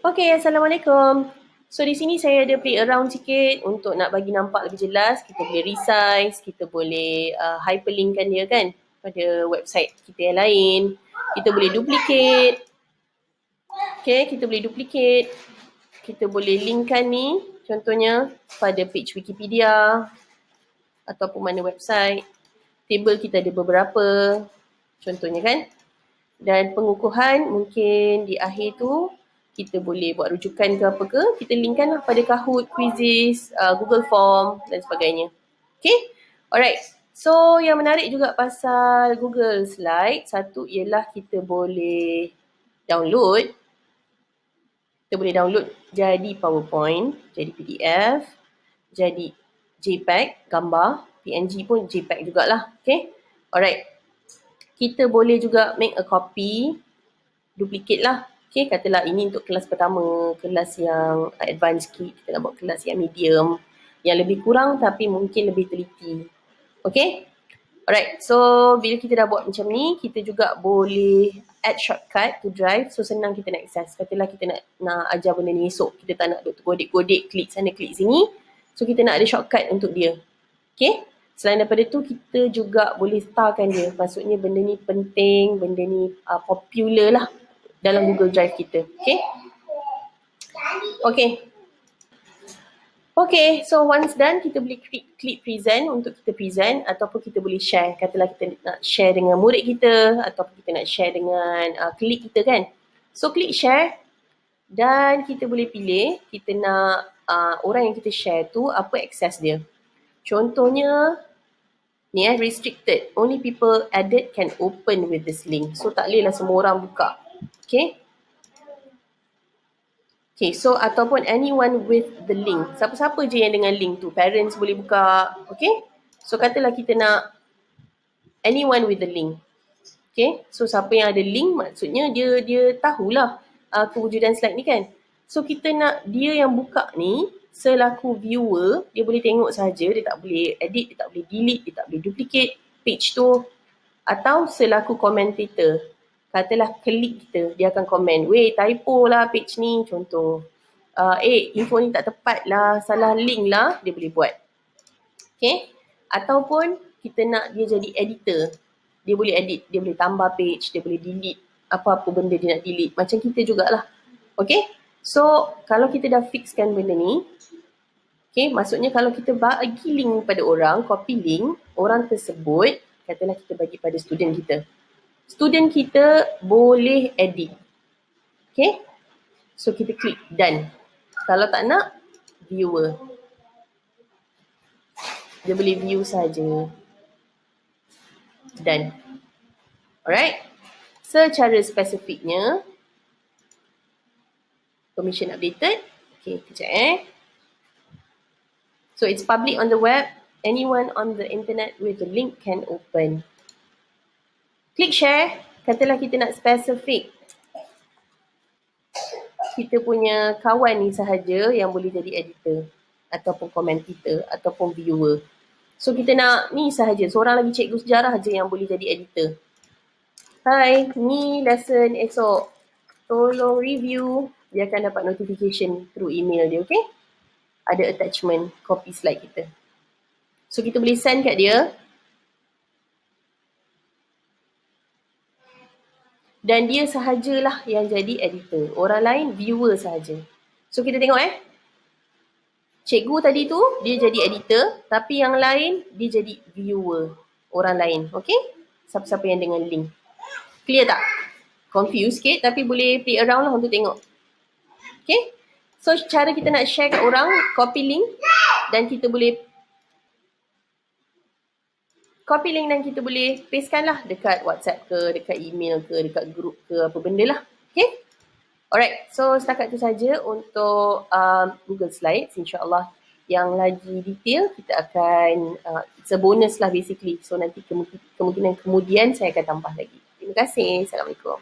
Okay, Assalamualaikum. So di sini saya ada play around sikit untuk nak bagi nampak lebih jelas. Kita boleh resize, kita boleh hyperlinkkan dia kan pada website kita yang lain. Kita boleh duplicate. Okay, kita boleh duplicate. Kita boleh linkkan ni contohnya pada page Wikipedia ataupun mana website. Table kita ada beberapa contohnya kan. Dan pengukuhan mungkin di akhir tu kita boleh buat rujukan ke apa ke, kita linkkan lah pada Kahoot, quizzes, Google Form dan sebagainya. Okay, alright. So yang menarik juga pasal Google Slide, satu ialah kita boleh download. Kita boleh download jadi PowerPoint, jadi PDF, jadi JPEG, gambar, PNG pun JPEG jugalah. Okay, alright. Kita boleh juga make a copy, duplicate lah. Okay, katalah ini untuk kelas pertama, kelas yang advanced sikit, kita nak buat kelas yang medium, yang lebih kurang tapi mungkin lebih teliti. Okay, alright, so bila kita dah buat macam ni, kita juga boleh add shortcut to drive, so senang kita nak access. Katalah kita nak ajar benda ni esok, kita tak nak godek-godek, klik sana, klik sini, so kita nak ada shortcut untuk dia. Okay, selain daripada tu, kita juga boleh starkan dia. Maksudnya benda ni penting, benda ni popular lah dalam Google Drive kita. Okay. Okay. Okay, so once done, kita boleh klik present untuk kita present ataupun kita boleh share. Katalah kita nak share dengan murid kita ataupun kita nak share dengan klik kita kan. So klik share dan kita boleh pilih kita nak orang yang kita share tu apa akses dia. Contohnya ni restricted. Only people added can open with this link. So tak boleh lah semua orang buka. Okay. Okay, so ataupun anyone with the link. Siapa-siapa je yang dengan link tu. Parents boleh buka. Okay. So katalah kita nak anyone with the link. Okay. So siapa yang ada link maksudnya dia tahulah kewujudan slide ni kan. So kita nak dia yang buka ni selaku viewer, dia boleh tengok saja, dia tak boleh edit, dia tak boleh delete, dia tak boleh duplicate page tu. Atau selaku commentator, katalah klik kita, dia akan komen, weh typo lah page ni contoh. Info ni tak tepat lah, salah link lah, dia boleh buat. Okay. Ataupun kita nak dia jadi editor. Dia boleh edit, dia boleh tambah page, dia boleh delete apa-apa benda dia nak delete. Macam kita jugalah. Okay. So, kalau kita dah fixkan benda ni, okay, maksudnya kalau kita bagi link pada orang, copy link, orang tersebut, katalah kita bagi pada student kita. Student kita boleh edit. Okay. So, kita klik done. Kalau tak nak, viewer. Dia boleh view saja. Done. Alright. Secara spesifiknya, permission updated. Okay, kejap So it's public on the web. Anyone on the internet with the link can open. Klik share. Katalah kita nak spesifik kita punya kawan ni sahaja yang boleh jadi editor ataupun commentator ataupun viewer. So kita nak ni sahaja, seorang lagi cikgu sejarah je yang boleh jadi editor. Hai, ni lesson esok. Tolong review. Dia akan dapat notification through email dia, okay? Ada attachment, copy slide kita. So kita boleh send kat dia. Dan dia sahajalah yang jadi editor. Orang lain viewer sahaja. So kita tengok cikgu tadi tu dia jadi editor, tapi yang lain dia jadi viewer. Orang lain, okay? Siapa-siapa yang dengan link. Clear tak? Confused sikit tapi boleh play around lah untuk tengok. Okay? So cara kita nak share kat orang, copy link dan kita boleh pastekan lah dekat WhatsApp ke, dekat email ke, dekat group ke, apa benda lah. Okay? Alright, so setakat tu saja untuk Google Slides. InsyaAllah yang lagi detail kita akan, it's a bonus lah basically. So nanti kemungkinan kemudian saya akan tambah lagi. Terima kasih. Assalamualaikum.